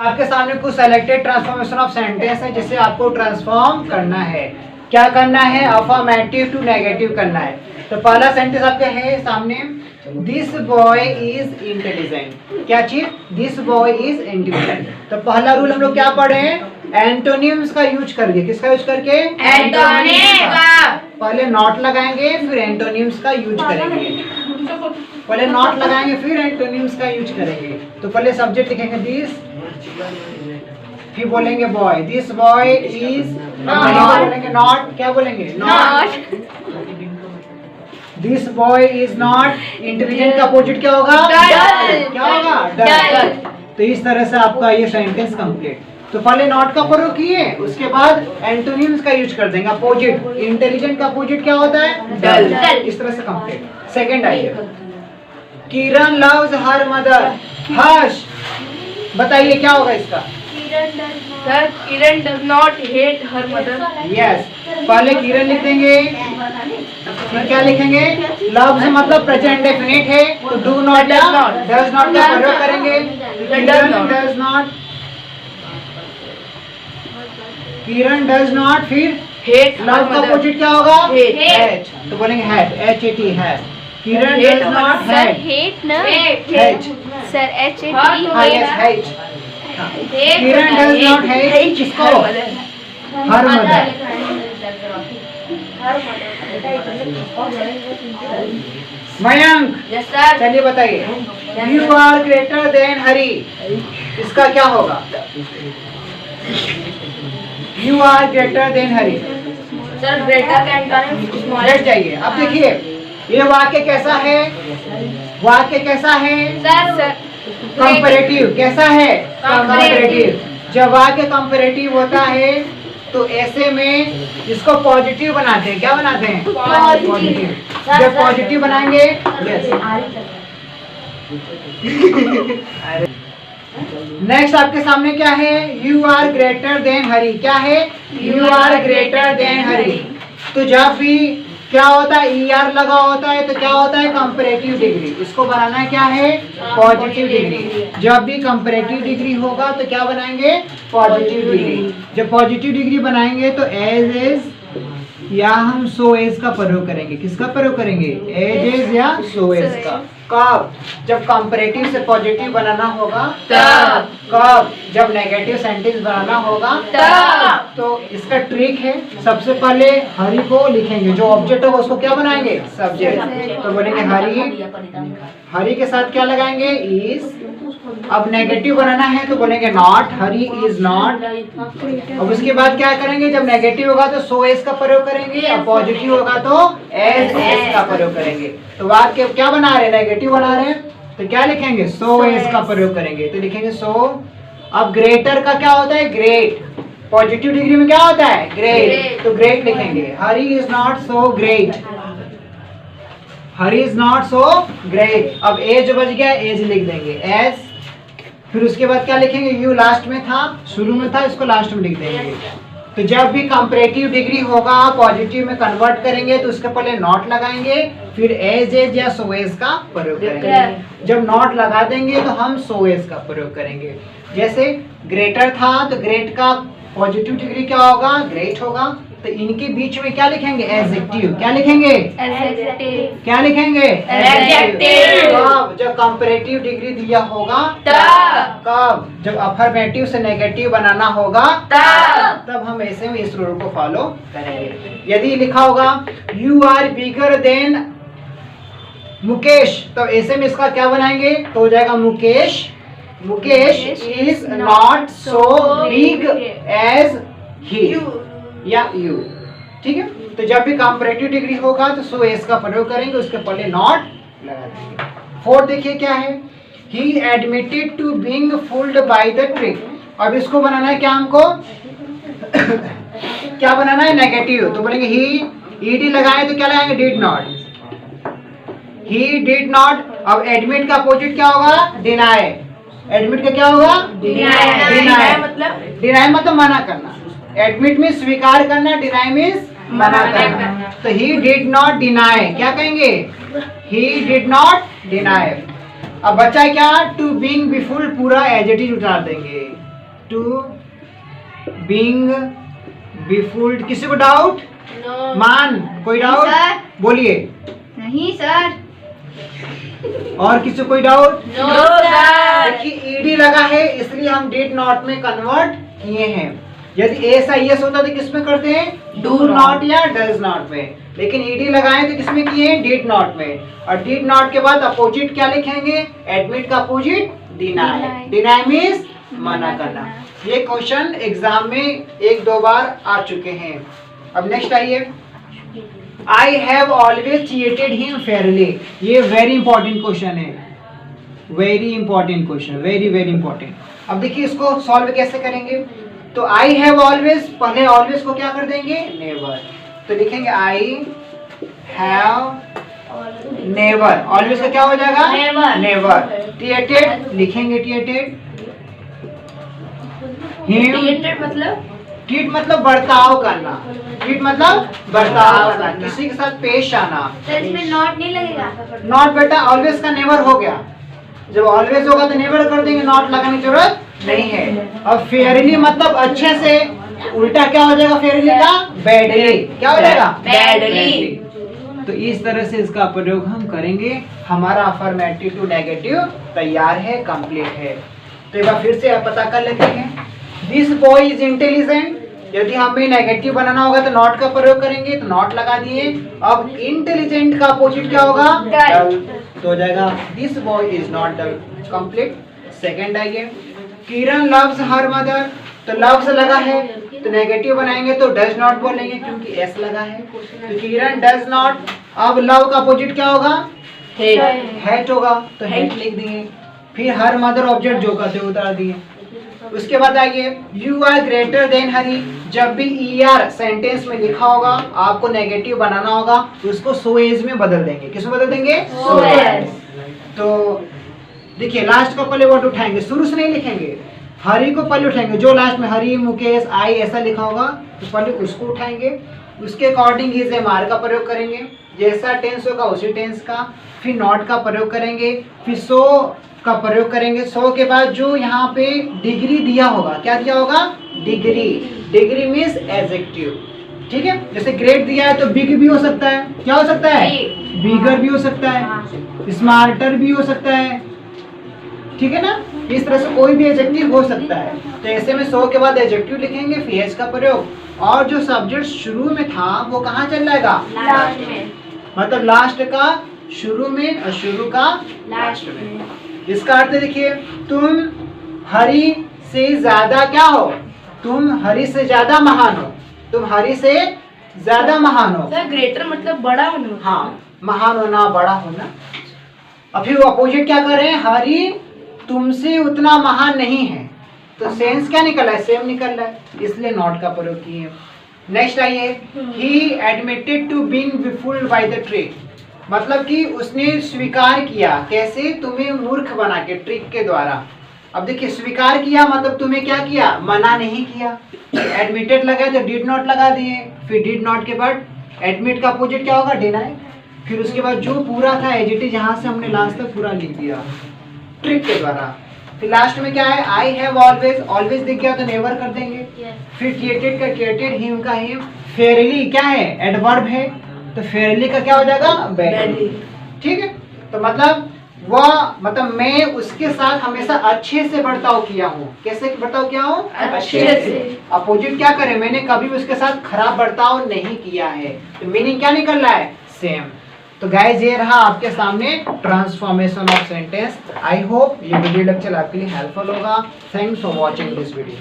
आपके सामने कुछ सेलेक्टेड ट्रांसफॉर्मेशन ऑफ सेंटेंस है जिसे आपको ट्रांसफॉर्म करना है। क्या करना है? अफर्मेटिव टू नेगेटिव करना है। तो पहला सेंटेंस आपके है सामने, दिस बॉय इज इंटेलिजेंट। क्या चीज? This boy is intelligent. तो पहला रूल हम लोग क्या पढ़े हैं? एंटोनिम्स का यूज करके। किसका यूज करके? एंटोनिम का। पहले नॉट लगाएंगे फिर एंटोनिम्स का यूज करेंगे। पहले नॉट लगाएंगे फिर एंटोनिम्स का यूज करेंगे। तो पहले सब्जेक्ट लिखेंगे दिस, फिर बोलेंगे बॉय, दिस बॉय इज बोलेंगे नॉट। क्या बोलेंगे? Not. This boy is not intelligent का अपोजिट क्या होगा? डल। क्या होगा? डल। तो इस तरह से आपका ये सेंटेंस कंप्लीट। तो पहले नॉट का प्रयोग किए, उसके बाद एंटोनिम्स का यूज कर देंगे अपोजिट। इंटेलिजेंट का अपोजिट क्या होता है? डल। इस तरह से कंप्लीट। सेकंड आइए, किरण लव्स हर मदर। हर्ष, बताइए क्या होगा इसका? Sir, Kiran does not hate her mother. Yes, पहले किरण लिख देंगे, फिर क्या लिखेंगे? लव्स मतलब प्रेजेंट डेफिनेट है, तो डू नॉट या डज नॉट का प्रयोग करेंगे। Kiran does not, Kiran does not, फिर हेट लव का अपोजिट क्या होगा? Hate. हेट। तो बोलेंगे हैट, H-A-T है। Kiran does not sir hat. Hate ना हेट। सर एच ए हाँ, टी हाँ yes, hate. Kiran does not hate किसको? Her mother. Mayank, yes sir. चलिए बताइए, you are greater than Hari, इसका क्या होगा? You are greater than Hari. Sir, greater का एंटोनिम स्मॉल। लेट जाइए। अब देखिए ये वाक्य कैसा है? वाक्य कैसा है? Sir comparative. कैसा है? Comparative। जब वाक्य कंपैरेटिव होता है तो ऐसे में इसको पॉजिटिव बनाते हैं। क्या बनाते हैं? पॉजिटिव। जब पॉजिटिव बनाएंगे, नेक्स्ट आपके सामने क्या है? यू आर ग्रेटर देन हरी। क्या है? यू आर ग्रेटर देन हरी। तो जब भी क्या होता है? ER लगा होता है तो क्या होता है? Comparative degree. इसको बनाना क्या है? Positive degree. जब भी कंपैरेटिव डिग्री होगा तो क्या बनाएंगे? Positive degree. जब पॉजिटिव डिग्री बनाएंगे तो एज एज या हम सो एज का प्रयोग करेंगे। किसका प्रयोग करेंगे? एज एज या सो एज का। कब? जब कंपैरेटिव से पॉजिटिव बनाना होगा तब। कब? जब नेगेटिव सेंटेंस बनाना होगा तब। तो इसका ट्रिक है, सबसे पहले हरी को लिखेंगे, जो ऑब्जेक्ट होगा उसको क्या बनाएंगे? सब्जेक्ट। तो बोलेंगे हरी, हरी के साथ क्या लगाएंगे? इज। अब नेगेटिव बनाना है तो बोलेंगे नॉट, हरी इज नॉट। अब उसके बाद क्या करेंगे? जब नेगेटिव होगा तो सो एज का प्रयोग करेंगे, और पॉजिटिव होगा तो एज एज का प्रयोग करेंगे। तो वाक्य क्या बना रहे हैं? नेगेटिव बना रहे हैं तो क्या लिखेंगे? सो एज का प्रयोग करेंगे। तो लिखेंगे सो। अब ग्रेटर का क्या होता है? ग्रेट। पॉजिटिव डिग्री में क्या होता है? ग्रेट। तो ग्रेट लिखेंगे। Hari is not so great, Hari is not so great. अब एज बच गया, एज लिख देंगे एज। फिर उसके बाद क्या लिखेंगे? यू लास्ट में था, शुरू में था, इसको लास्ट में लिख देंगे। तो जब भी कंपैरेटिव डिग्री होगा पॉजिटिव में कन्वर्ट करेंगे तो उसके पहले नॉट लगाएंगे, फिर एज एज या सो एज का प्रयोग करेंगे। जब नॉट लगा देंगे तो हम सो एज का प्रयोग करेंगे। जैसे ग्रेटर था तो ग्रेट का पॉजिटिव डिग्री क्या होगा? ग्रेट होगा। तो इनके बीच में क्या लिखेंगे? एडजेक्टिव। क्या लिखेंगे? एडजेक्टिव। क्या लिखेंगे? एडजेक्टिव। कब? जब कंपैरेटिव डिग्री दिया होगा तब। कब? जब अफर्मेटिव से नेगेटिव बनाना होगा तब हम ऐसे में इस रूल को फॉलो करेंगे। यदि लिखा होगा you are bigger than Mukesh, तो ऐसे में इसका क्या बनाएंगे? तो हो जाएगा Mukesh, Mukesh is not so big as he या यू। ठीक है। तो जब भी कंपैरेटिव डिग्री होगा तो सो एज का प्रयोग करेंगे, उसके पहले नॉट लगा देंगे। फोर्थ देखिए क्या है? He admitted to being fooled by the trick. अब इसको बनाना है क्या हमको? क्या बनाना है? नेगेटिव। तो बोलेंगे ही, ईडी लगाए तो क्या लगाएंगे? Did not. He did not. अब एडमिट का अपोजिट क्या होगा? डिनाई। एडमिट का क्या होगा? डिनाई मतलब? डिनाई मतलब मना करना। एडमिट में स्वीकार करना, डिनाई मीन्स मना करना। तो ही डिड नॉट डिनाई, क्या कहेंगे? He did not deny. अब बचा क्या? टू बीइंग बिफुल, पूरा एडजेक्टिव उतार देंगे। To being befooled. किसी को डाउट? No. मान, कोई डाउट? सर। बोलिए। नहीं सर। और किसी को कोई डाउट? No, sir. देखिए ईडी लगा है इसलिए हम डिड नॉट में कन्वर्ट किए हैं। यदि ऐसा यस होता तो किस में करते हैं? डू नॉट या डज नॉट में। लेकिन ईडी लगाए तो किसमें किए हैं? डिड नॉट में। और डिड नॉट के बाद अपोजिट क्या लिखेंगे? एडमिट का opposite deny. Deny. Deny means मना करना। ये क्वेश्चन एग्जाम में 1-2 बार आ चुके हैं। अब नेक्स्ट आइए, I have always treated him Fairlie. ये वेरी इंपॉर्टेंट क्वेश्चन है, very important question, very very important. अब देखिए इसको सॉल्व कैसे करेंगे। तो आई हैव ऑलवेज, पहले ऑलवेज को क्या कर देंगे? नेवर। तो लिखेंगे आई हैव नेवर। ऑलवेज का क्या हो जाएगा? Never. नेवर। ट्रीटेड लिखेंगे ट्रीटेड हिम। Treated मतलब ट्रीट मतलब बर्ताव करना, ट्रीट मतलब बर्ताव करना, किसी के साथ पेश आना। सर इसमें नॉट नहीं लगेगा? नॉट बेटा ऑलवेज का नेवर हो गया। जब ऑलवेज होगा तो नेवर कर देंगे, नॉट लगाने की जरूरत नहीं है। अब फेयरली मतलब अच्छे से, उल्टा क्या हो जाएगा फेयरली का? बैडली। क्या हो जाएगा? Badly. तो इस तरह से इसका प्रयोग हम करेंगे। हमारा अफर्मेटिव टू नेगेटिव तैयार है, कंप्लीट है। तो एक बार फिर से आप पता कर लेते हैं। This boy is intelligent. यदि हमें नेगेटिव बनाना होगा तो नॉट का प्रयोग करेंगे, तो नॉट लगा दिए। अब इंटेलिजेंट का अपोजिट क्या होगा? Dull. तो हो जाएगा this boy is not dull. Complete. Second आइए, किरण लव्स हर मदर। तो लव्स लगा है तो नेगेटिव बनाएंगे तो डज नॉट बोलेंगे क्योंकि एस लगा है। तो किरण डज नॉट। अब लव का अपोजिट क्या होगा? hate. हेट होगा तो हेट लिख दिए। फिर हर मदर ऑब्जेक्ट जो का त्यों उतार दिए। उसके बाद आइए, यू आर ग्रेटर देन हरी। जब भी ER सेंटेंस में लिखा होगा आपको नेगेटिव बनाना होगा, उसको सो एज में बदल देंगे। किस में बदल देंगे? So as. तो देखिए लास्ट को पहले वर्ड उठाएंगे, शुरू से नहीं लिखेंगे। हरी को पहले उठाएंगे, जो लास्ट में हरी, मुकेश, आई ऐसा लिखा होगा तो पहले उसको उठाएंगे। उसके अकॉर्डिंग इज एमआर का प्रयोग करेंगे, जैसा टेंस होगा उसी टेंस का। फिर नॉट का प्रयोग करेंगे, फिर सो का प्रयोग करेंगे। सो के बाद जो यहाँ पे डिग्री दिया होगा, क्या दिया होगा? डिग्री। Degree means adjective. ठीक है, जैसे ग्रेट दिया है तो बिग भी हो सकता है। क्या हो सकता है? बिगर भी हो सकता है, स्मार्टर भी हो सकता है। ठीक है ना, इस तरह से कोई भी एडजेक्टिव हो सकता है। तो ऐसे में सो के बाद एडजेक्टिव लिखेंगे, फिर एस का प्रयोग। और जो सब्जेक्ट शुरू में था वो कहाँ चल जाएगा? Last में. मतलब लास्ट का शुरू में और शुरू का लास्ट में। इसका अर्थ देखिए, तुम हरि से ज्यादा क्या हो? तुम हरि से ज्यादा महान हो। तुम हरि से ज्यादा महान हो। Sir, greater मतलब बड़ा होना. हाँ, महान होना, बड़ा होना। और फिर अपोजिट क्या कर रहे हैं? हरि तुमसे उतना महान नहीं है। तो सेंस क्या निकल रहा है? सेम निकल रहा है, इसलिए नॉट का प्रयोग किए। नेक्स्ट आइए, he admitted to being befooled by the trick. मतलब कि उसने स्वीकार किया, कैसे? तुम्हें मूर्ख बना के, ट्रिक के द्वारा। अब देखिए स्वीकार किया मतलब तुम्हें क्या किया? मना नहीं किया। एडमिटेड लगा तो डिड नॉट लगा दिए। फिर डिड नॉट के बाद एडमिट का अपोजिट क्या होगा? डिनाई। फिर उसके बाद जो पूरा था एडजेक्टिव जहां से हमने लास्ट तक पूरा लिख दिया ट्रिक के द्वारा। फिर लास्ट में क्या है? I have always. ऑलवेज दिख गया तो नेवर कर देंगे। फिर ट्रीटेड का ट्रीटेड, हिम का हिम। फेयरली क्या है? एडवर्ब है तो फेयरली का क्या हो जाएगा? बैडली। ठीक है, तो मतलब वह, मतलब मैं उसके साथ हमेशा अच्छे से बर्ताव किया हूँ। कैसे बर्ताव किया हूँ? अच्छे से। अपोजिट क्या करे? मैंने कभी उसके साथ खराब बर्ताव नहीं किया है। तो मीनिंग क्या निकल रहा है? सेम। तो गाइस ये रहा आपके सामने transformation of sentence. I hope ये वीडियो लेक्चर आपके लिए हेल्पफुल होगा। Thanks for watching this video.